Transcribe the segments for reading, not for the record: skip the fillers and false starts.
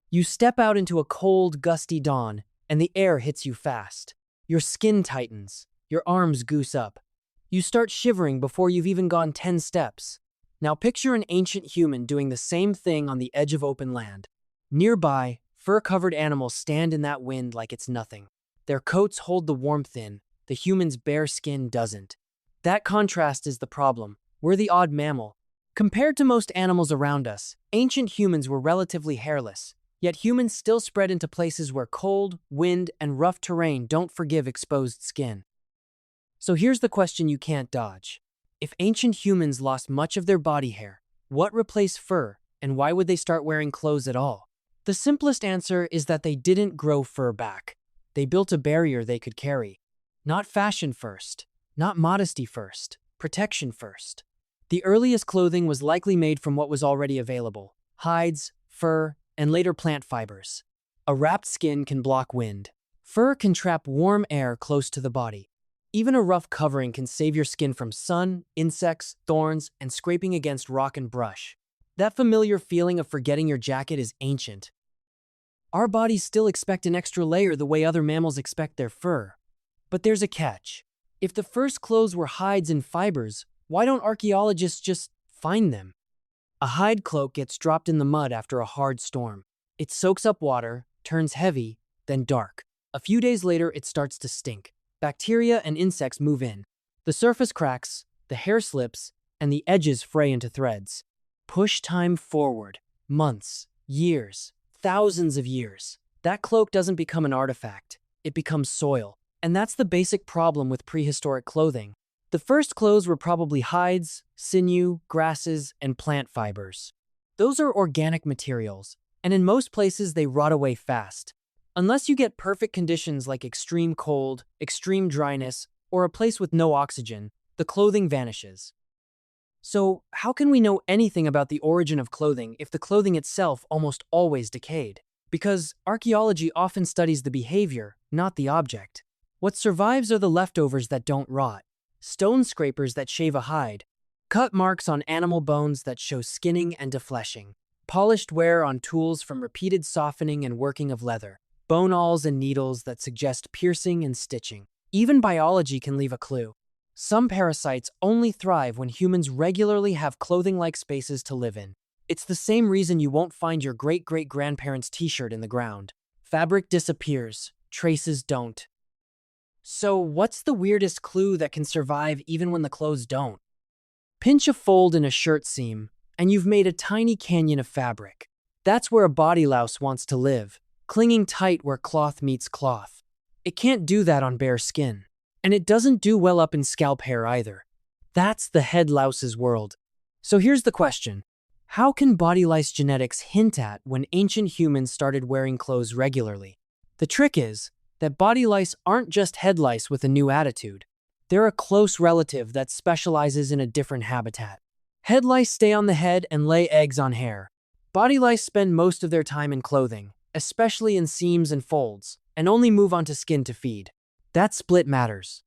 You step out into a cold, gusty dawn, and the air hits you fast. Your skin tightens, your arms goose up. You start shivering before you've even gone 10 steps. Now picture an ancient human doing the same thing on the edge of open land. Nearby, fur-covered animals stand in that wind like it's nothing. Their coats hold the warmth in, the human's bare skin doesn't. That contrast is the problem. We're the odd mammal. Compared to most animals around us, ancient humans were relatively hairless. Yet humans still spread into places where cold, wind, and rough terrain don't forgive exposed skin. So here's the question you can't dodge. If ancient humans lost much of their body hair, what replaced fur, and why would they start wearing clothes at all? The simplest answer is that they didn't grow fur back. They built a barrier they could carry. Not fashion first, not modesty first, protection first. The earliest clothing was likely made from what was already available: hides, fur, and later plant fibers. A wrapped skin can block wind. Fur can trap warm air close to the body. Even a rough covering can save your skin from sun, insects, thorns, and scraping against rock and brush. That familiar feeling of forgetting your jacket is ancient. Our bodies still expect an extra layer the way other mammals expect their fur. But there's a catch. If the first clothes were hides and fibers, why don't archaeologists just find them? A hide cloak gets dropped in the mud after a hard storm. It soaks up water, turns heavy, then dark. A few days later, it starts to stink. Bacteria and insects move in. The surface cracks, the hair slips, and the edges fray into threads. Push time forward. Months, years, thousands of years. That cloak doesn't become an artifact. It becomes soil. And that's the basic problem with prehistoric clothing. The first clothes were probably hides, sinew, grasses, and plant fibers. Those are organic materials, and in most places they rot away fast. Unless you get perfect conditions like extreme cold, extreme dryness, or a place with no oxygen, the clothing vanishes. So, how can we know anything about the origin of clothing if the clothing itself almost always decayed? Because archaeology often studies the behavior, not the object. What survives are the leftovers that don't rot. Stone scrapers that shave a hide, cut marks on animal bones that show skinning and defleshing, polished wear on tools from repeated softening and working of leather, bone awls and needles that suggest piercing and stitching. Even biology can leave a clue. Some parasites only thrive when humans regularly have clothing-like spaces to live in. It's the same reason you won't find your great-great-grandparents' t-shirt in the ground. Fabric disappears, traces don't. So what's the weirdest clue that can survive even when the clothes don't? Pinch a fold in a shirt seam, and you've made a tiny canyon of fabric. That's where a body louse wants to live, clinging tight where cloth meets cloth. It can't do that on bare skin. And it doesn't do well up in scalp hair either. That's the head louse's world. So here's the question. How can body lice genetics hint at when ancient humans started wearing clothes regularly? The trick is that body lice aren't just head lice with a new attitude. They're a close relative that specializes in a different habitat. Head lice stay on the head and lay eggs on hair. Body lice spend most of their time in clothing, especially in seams and folds, and only move onto skin to feed. That split matters.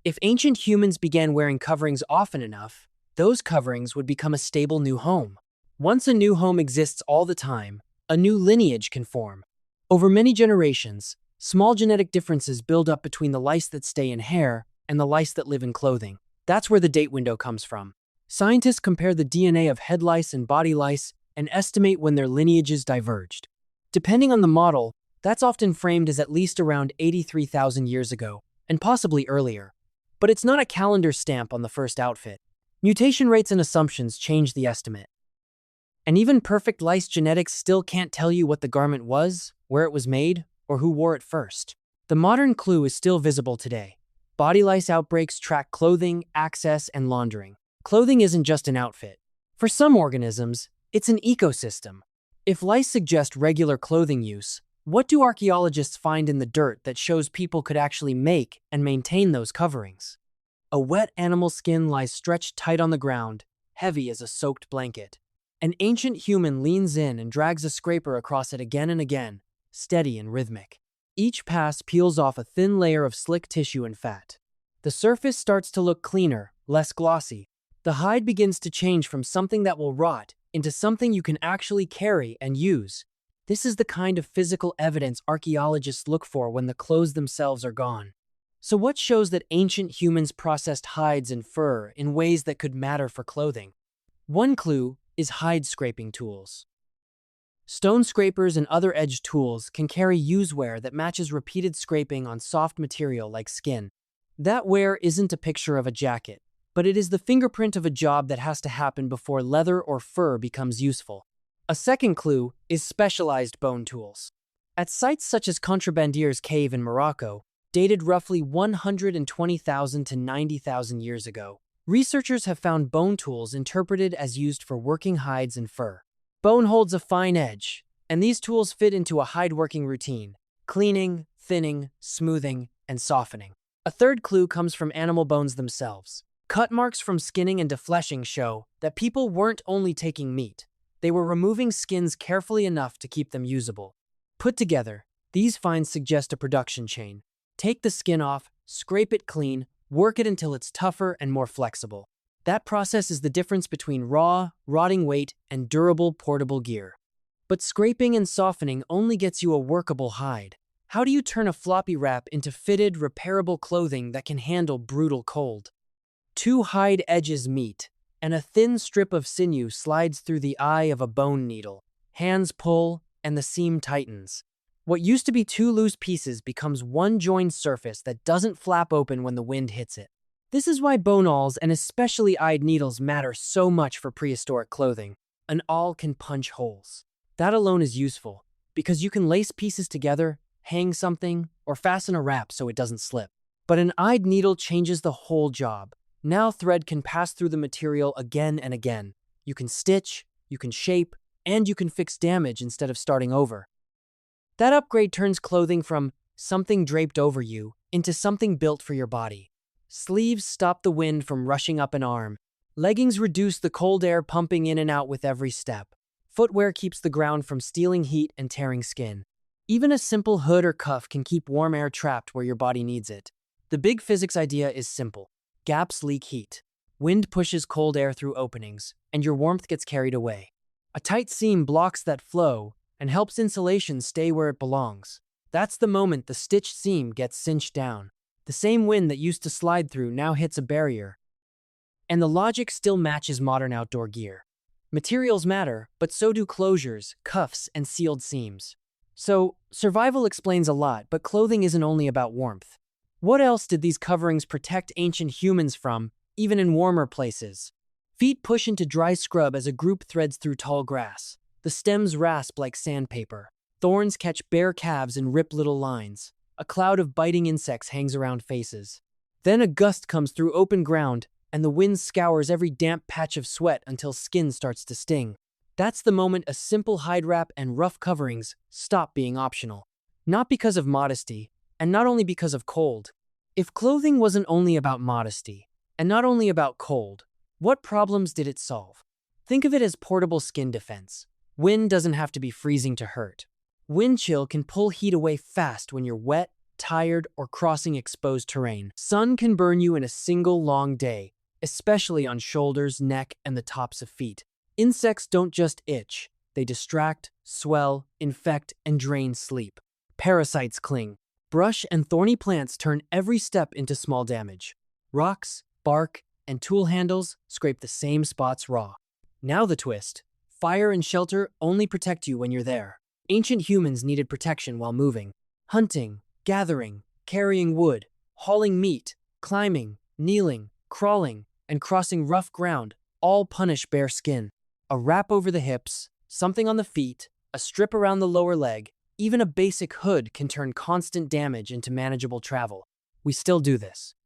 If ancient humans began wearing coverings often enough, those coverings would become a stable new home. Once a new home exists all the time, a new lineage can form. Over many generations, small genetic differences build up between the lice that stay in hair and the lice that live in clothing. That's where the date window comes from. Scientists compare the DNA of head lice and body lice and estimate when their lineages diverged. Depending on the model, that's often framed as at least around 83,000 years ago, and possibly earlier. But it's not a calendar stamp on the first outfit. Mutation rates and assumptions change the estimate. And even perfect lice genetics still can't tell you what the garment was, where it was made, or who wore it first. The modern clue is still visible today. Body lice outbreaks track clothing, access, and laundering. Clothing isn't just an outfit. For some organisms, it's an ecosystem. If lice suggest regular clothing use, what do archaeologists find in the dirt that shows people could actually make and maintain those coverings? A wet animal skin lies stretched tight on the ground, heavy as a soaked blanket. An ancient human leans in and drags a scraper across it again and again, steady and rhythmic. Each pass peels off a thin layer of slick tissue and fat. The surface starts to look cleaner, less glossy. The hide begins to change from something that will rot into something you can actually carry and use. This is the kind of physical evidence archaeologists look for when the clothes themselves are gone. So what shows that ancient humans processed hides and fur in ways that could matter for clothing? One clue is hide scraping tools. Stone scrapers and other edged tools can carry use wear that matches repeated scraping on soft material like skin. That wear isn't a picture of a jacket, but it is the fingerprint of a job that has to happen before leather or fur becomes useful. A second clue is specialized bone tools. At sites such as Contrabandier's Cave in Morocco, dated roughly 120,000 to 90,000 years ago, researchers have found bone tools interpreted as used for working hides and fur. Bone holds a fine edge, and these tools fit into a hide working routine: cleaning, thinning, smoothing, and softening. A third clue comes from animal bones themselves. Cut marks from skinning and defleshing show that people weren't only taking meat, they were removing skins carefully enough to keep them usable. Put together, these finds suggest a production chain. Take the skin off, scrape it clean, work it until it's tougher and more flexible. That process is the difference between raw, rotting weight and durable, portable gear. But scraping and softening only gets you a workable hide. How do you turn a floppy wrap into fitted, repairable clothing that can handle brutal cold? Two hide edges meet, and a thin strip of sinew slides through the eye of a bone needle. Hands pull, and the seam tightens. What used to be two loose pieces becomes one joined surface that doesn't flap open when the wind hits it. This is why bone awls and especially eyed needles matter so much for prehistoric clothing. An awl can punch holes. That alone is useful, because you can lace pieces together, hang something, or fasten a wrap so it doesn't slip. But an eyed needle changes the whole job. Now thread can pass through the material again and again. You can stitch, you can shape, and you can fix damage instead of starting over. That upgrade turns clothing from something draped over you into something built for your body. Sleeves stop the wind from rushing up an arm. Leggings reduce the cold air pumping in and out with every step. Footwear keeps the ground from stealing heat and tearing skin. Even a simple hood or cuff can keep warm air trapped where your body needs it. The big physics idea is simple. Gaps leak heat. Wind pushes cold air through openings, and your warmth gets carried away. A tight seam blocks that flow and helps insulation stay where it belongs. That's the moment the stitched seam gets cinched down. The same wind that used to slide through now hits a barrier. And the logic still matches modern outdoor gear. Materials matter, but so do closures, cuffs, and sealed seams. So, survival explains a lot, but clothing isn't only about warmth. What else did these coverings protect ancient humans from, even in warmer places? Feet push into dry scrub as a group threads through tall grass. The stems rasp like sandpaper. Thorns catch bare calves and rip little lines. A cloud of biting insects hangs around faces. Then a gust comes through open ground, and the wind scours every damp patch of sweat until skin starts to sting. That's the moment a simple hide wrap and rough coverings stop being optional. Not because of modesty, and not only because of cold. If clothing wasn't only about modesty, and not only about cold, what problems did it solve? Think of it as portable skin defense. Wind doesn't have to be freezing to hurt. Wind chill can pull heat away fast when you're wet, tired, or crossing exposed terrain. Sun can burn you in a single long day, especially on shoulders, neck, and the tops of feet. Insects don't just itch. They distract, swell, infect, and drain sleep. Parasites cling. Brush and thorny plants turn every step into small damage. Rocks, bark, and tool handles scrape the same spots raw. Now the twist. Fire and shelter only protect you when you're there. Ancient humans needed protection while moving. Hunting, gathering, carrying wood, hauling meat, climbing, kneeling, crawling, and crossing rough ground all punish bare skin. A wrap over the hips, something on the feet, a strip around the lower leg, even a basic hood can turn constant damage into manageable travel. We still do this.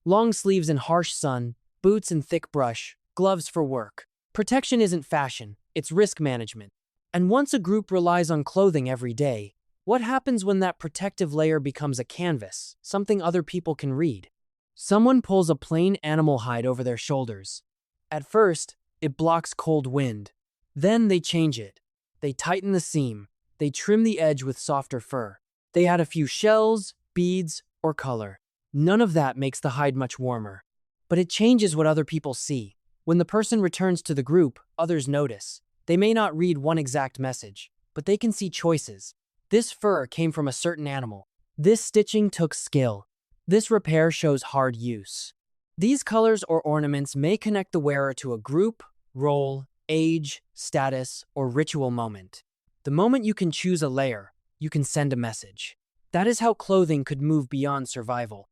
Long sleeves in harsh sun, boots in thick brush, gloves for work. Protection isn't fashion, it's risk management. And once a group relies on clothing every day, what happens when that protective layer becomes a canvas, something other people can read? Someone pulls a plain animal hide over their shoulders. At first, it blocks cold wind. Then they change it. They tighten the seam. They trim the edge with softer fur. They add a few shells, beads, or color. None of that makes the hide much warmer. But it changes what other people see. When the person returns to the group, others notice. They may not read one exact message, but they can see choices. This fur came from a certain animal. This stitching took skill. This repair shows hard use. These colors or ornaments may connect the wearer to a group, role, age, status, or ritual moment. The moment you can choose a layer, you can send a message. That is how clothing could move beyond survival.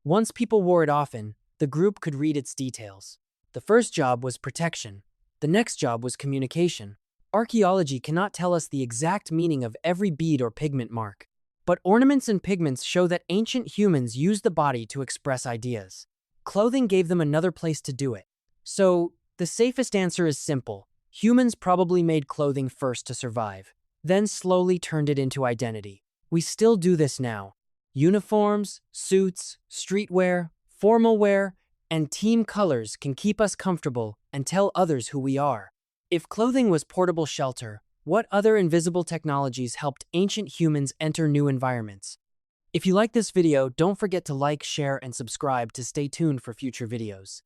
Once people wore it often, the group could read its details. The first job was protection. The next job was communication. Archaeology cannot tell us the exact meaning of every bead or pigment mark, but ornaments and pigments show that ancient humans used the body to express ideas. Clothing gave them another place to do it. So, the safest answer is simple. Humans probably made clothing first to survive, then slowly turned it into identity. We still do this now. Uniforms, suits, streetwear, formal wear, and team colors can keep us comfortable and tell others who we are. If clothing was portable shelter, what other invisible technologies helped ancient humans enter new environments? If you like this video, don't forget to like, share, and subscribe to stay tuned for future videos.